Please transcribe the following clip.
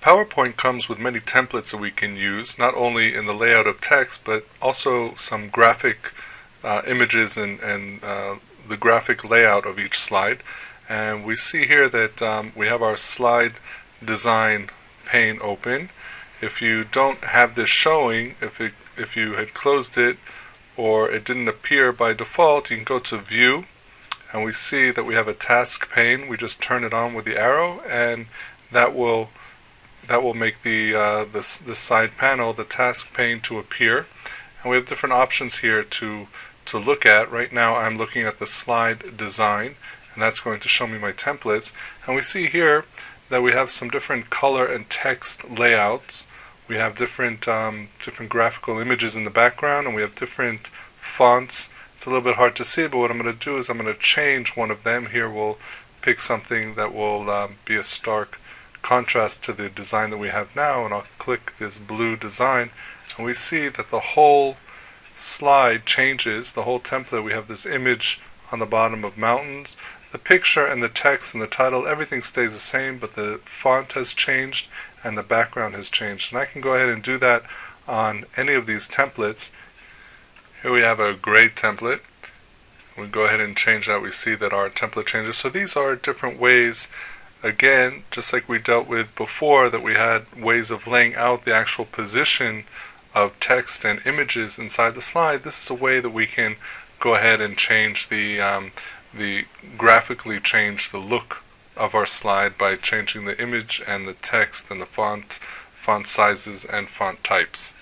PowerPoint comes with many templates that we can use, not only in the layout of text, but also some graphic images and the graphic layout of each slide. And we see here that we have our slide design pane open. If you don't have this showing, if you had closed it or it didn't appear by default, you can go to View, and we see that we have a task pane. We just turn it on with the arrow, and that will make the side panel, the task pane, to appear. And we have different options here to look at. Right now I'm looking at the slide design, and that's going to show me my templates. And we see here that we have some different color and text layouts. We have different graphical images in the background, and we have different fonts. It's a little bit hard to see, but what I'm going to do is I'm going to change one of them. Here we'll pick something that will be a stark contrast to the design that we have now, and I'll click this blue design, and we see that the whole slide changes, the whole template. We have this image on the bottom of mountains. The picture and the text and the title, everything stays the same, but the font has changed and the background has changed. And I can go ahead and do that on any of these templates. Here we have a gray template. We go ahead and change that. We see that our template changes. So these are different ways, again, just like we dealt with before, that we had ways of laying out the actual position of text and images inside the slide. This is a way that we can go ahead and change graphically change the look of our slide by changing the image and the text and the font sizes and font types.